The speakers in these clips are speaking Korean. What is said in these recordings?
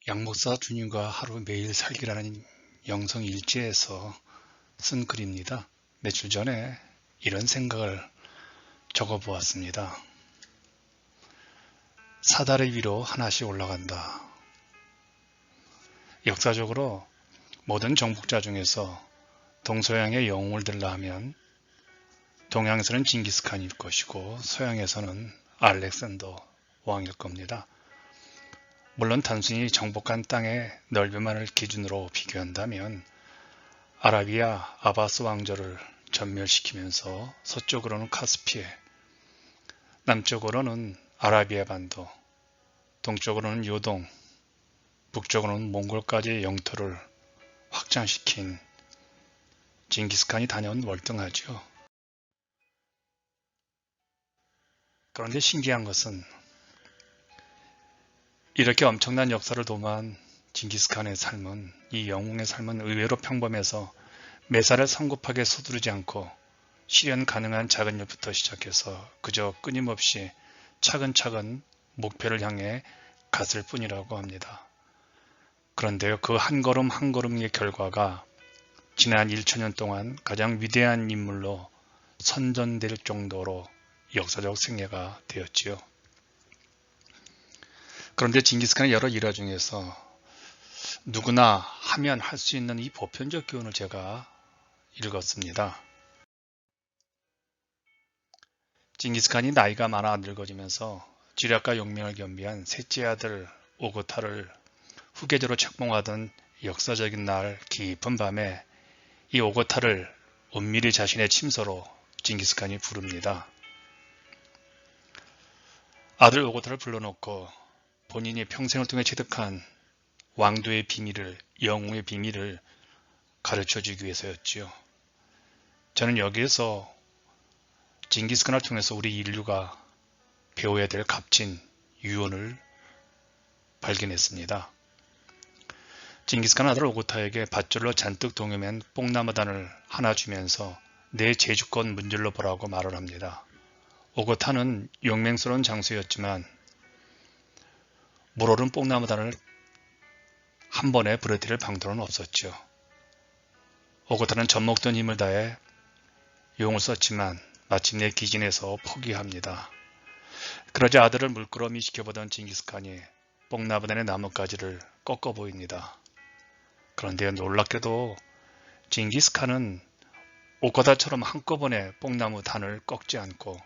양목사 주님과 하루 매일 살기라는 영성 일지에서 쓴 글입니다. 며칠 전에 이런 생각을 적어보았습니다. 사다리 위로 하나씩 올라간다. 역사적으로 모든 정복자 중에서 동서양의 영웅을 들라 하면 동양에서는 징기스칸일 것이고 서양에서는 알렉산더 왕일 겁니다. 물론 단순히 정복한 땅의 넓이만을 기준으로 비교한다면 아라비아 아바스 왕조를 전멸시키면서 서쪽으로는 카스피해, 남쪽으로는 아라비아 반도, 동쪽으로는 요동, 북쪽으로는 몽골까지의 영토를 확장시킨 징기스칸이 다녀온 월등하죠. 그런데 신기한 것은 이렇게 엄청난 역사를 도모한 징기스칸의 삶은, 이 영웅의 삶은 의외로 평범해서 매사를 성급하게 서두르지 않고 실현 가능한 작은 일부터 시작해서 그저 끊임없이 차근차근 목표를 향해 갔을 뿐이라고 합니다. 그런데요, 그 한 걸음 한 걸음의 결과가 지난 1천년 동안 가장 위대한 인물로 선전될 정도로 역사적 승리가 되었지요. 그런데 징기스칸의 여러 일화 중에서 누구나 하면 할 수 있는 이 보편적 교훈을 제가 읽었습니다. 징기스칸이 나이가 많아 늙어지면서 지략과 용맹을 겸비한 셋째 아들 오고타를 후계자로 책봉하던 역사적인 날 깊은 밤에 이 오고타를 은밀히 자신의 침소로 징기스칸이 부릅니다. 아들 오고타를 불러놓고 본인이 평생을 통해 체득한 왕도의 비밀을, 영웅의 비밀을 가르쳐주기 위해서였지요. 저는 여기에서 징기스칸을 통해서 우리 인류가 배워야 될 값진 유언을 발견했습니다. 징기스칸 아들 오고타에게 밧줄로 잔뜩 동여맨 뽕나무단을 하나 주면서 내 제주권 문질러 보라고 말을 합니다. 오고타는 용맹스러운 장수였지만 물오른 뽕나무단을 한 번에 부러뜨릴 방도는 없었죠. 오고타는 젖먹던 힘을 다해 용을 썼지만 마침내 기진해서 포기합니다. 그러자 아들을 물끄러미 지켜보던 징기스칸이 뽕나무단의 나뭇가지를 꺾어 보입니다. 그런데 놀랍게도 징기스칸은 오고타처럼 한꺼번에 뽕나무 단을 꺾지 않고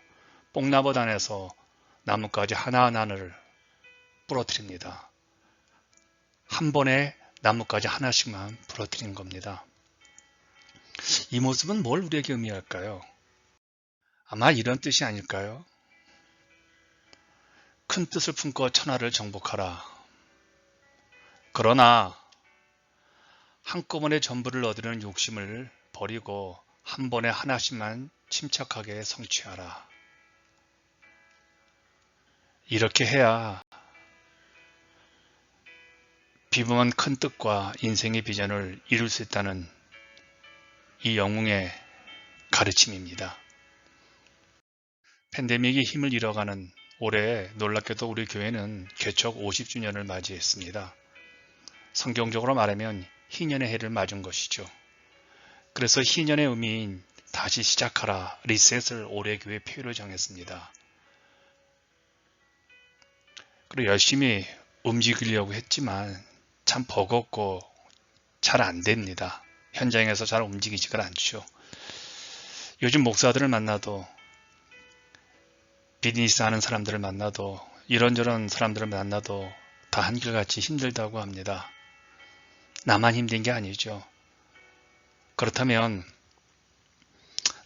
뽕나무 단에서 나뭇가지 하나하나를 부러뜨립니다. 한 번에 나뭇가지 하나씩만 부러뜨린 겁니다. 이 모습은 뭘 우리에게 의미할까요? 아마 이런 뜻이 아닐까요? 큰 뜻을 품고 천하를 정복하라. 그러나 한꺼번에 전부를 얻으려는 욕심을 버리고 한 번에 하나씩만 침착하게 성취하라. 이렇게 해야 비범한 큰 뜻과 인생의 비전을 이룰 수 있다는 이 영웅의 가르침입니다. 팬데믹이 힘을 잃어가는 올해 놀랍게도 우리 교회는 개척 50주년을 맞이했습니다. 성경적으로 말하면 희년의 해를 맞은 것이죠. 그래서 희년의 의미인 다시 시작하라, 리셋을 올해 교회 표로 정했습니다. 그리고 열심히 움직이려고 했지만 참 버겁고 잘 안 됩니다. 현장에서 잘 움직이지가 않죠. 요즘 목사들을 만나도, 비즈니스 하는 사람들을 만나도, 이런저런 사람들을 만나도 다 한결같이 힘들다고 합니다. 나만 힘든 게 아니죠. 그렇다면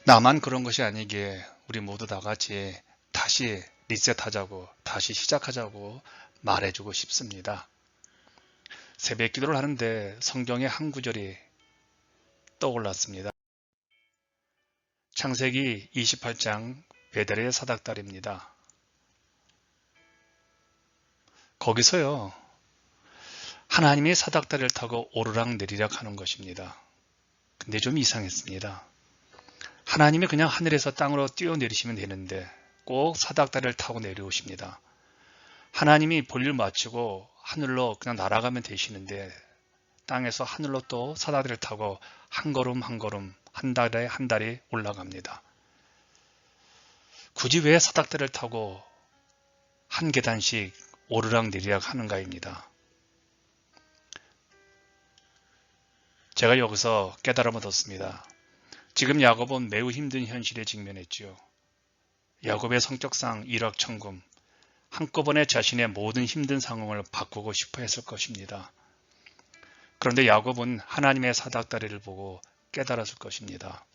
나만 그런 것이 아니기에 우리 모두 다 같이 다시 리셋하자고, 다시 시작하자고 말해주고 싶습니다. 새벽 기도를 하는데 성경의 한 구절이 떠올랐습니다. 창세기 28장 베델의 사닥다리입니다. 거기서요, 하나님이 사닥다리를 타고 오르락 내리락 하는 것입니다. 근데 좀 이상했습니다. 하나님이 그냥 하늘에서 땅으로 뛰어내리시면 되는데 꼭 사닥다리를 타고 내려오십니다. 하나님이 볼일 마치고 하늘로 그냥 날아가면 되시는데 땅에서 하늘로 또 사다리를 타고 한 걸음 한 걸음 한 달에 한 달이 올라갑니다. 굳이 왜 사닥다리를 타고 한 계단씩 오르락내리락 하는가입니다. 제가 여기서 깨달음을 얻었습니다. 지금 야곱은 매우 힘든 현실에 직면했지요. 야곱의 성격상 일확천금, 한꺼번에 자신의 모든 힘든 상황을 바꾸고 싶어 했을 것입니다. 그런데 야곱은 하나님의 사닥다리를 보고 깨달았을 것입니다.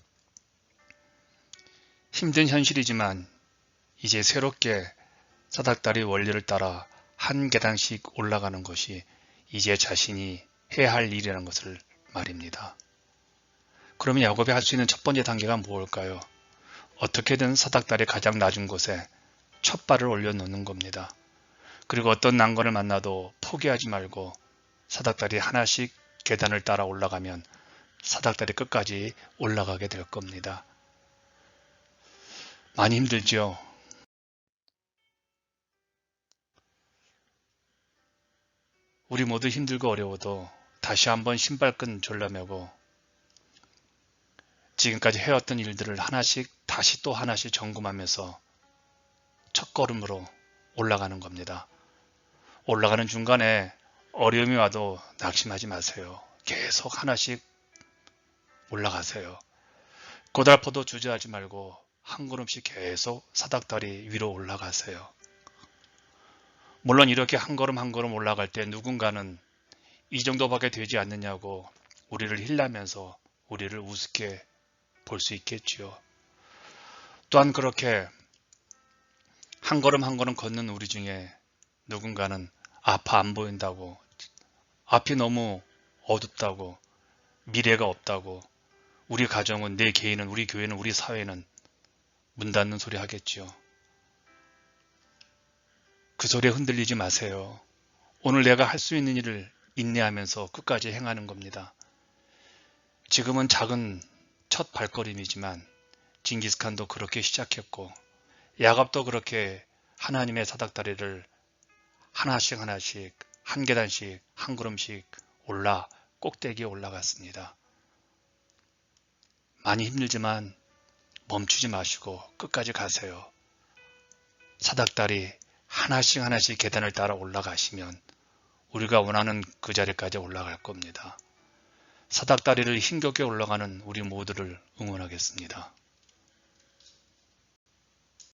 힘든 현실이지만 이제 새롭게 사닥다리 원리를 따라 한 계단씩 올라가는 것이 이제 자신이 해야 할 일이라는 것을 말입니다. 그러면 야곱이 할 수 있는 첫 번째 단계가 무엇일까요? 어떻게든 사닥다리 가장 낮은 곳에 첫 발을 올려놓는 겁니다. 그리고 어떤 난관을 만나도 포기하지 말고 사닥다리 하나씩 계단을 따라 올라가면 사닥다리 끝까지 올라가게 될 겁니다. 많이 힘들죠? 우리 모두 힘들고 어려워도 다시 한번 신발끈 졸라매고 지금까지 해왔던 일들을 하나씩 다시 또 하나씩 점검하면서 첫걸음으로 올라가는 겁니다. 올라가는 중간에 어려움이 와도 낙심하지 마세요. 계속 하나씩 올라가세요. 고달퍼도 주저하지 말고 한 걸음씩 계속 사닥다리 위로 올라가세요. 물론 이렇게 한 걸음 한 걸음 올라갈 때 누군가는 이 정도밖에 되지 않느냐고 우리를 힐나면서 우리를 우습게 볼 수 있겠지요. 또한 그렇게 한 걸음 한 걸음 걷는 우리 중에 누군가는 앞 안 보인다고, 앞이 너무 어둡다고, 미래가 없다고, 우리 가정은, 내 개인은, 우리 교회는, 우리 사회는 문 닫는 소리 하겠지요. 그 소리에 흔들리지 마세요. 오늘 내가 할 수 있는 일을 인내하면서 끝까지 행하는 겁니다. 지금은 작은 첫 발걸음이지만 징기스칸도 그렇게 시작했고 야곱도 그렇게 하나님의 사닥다리를 하나씩 하나씩 한 계단씩 한 걸음씩 꼭대기에 올라갔습니다. 많이 힘들지만 멈추지 마시고 끝까지 가세요. 사닥다리 하나씩 하나씩 계단을 따라 올라가시면 우리가 원하는 그 자리까지 올라갈 겁니다. 사닥다리를 힘겹게 올라가는 우리 모두를 응원하겠습니다.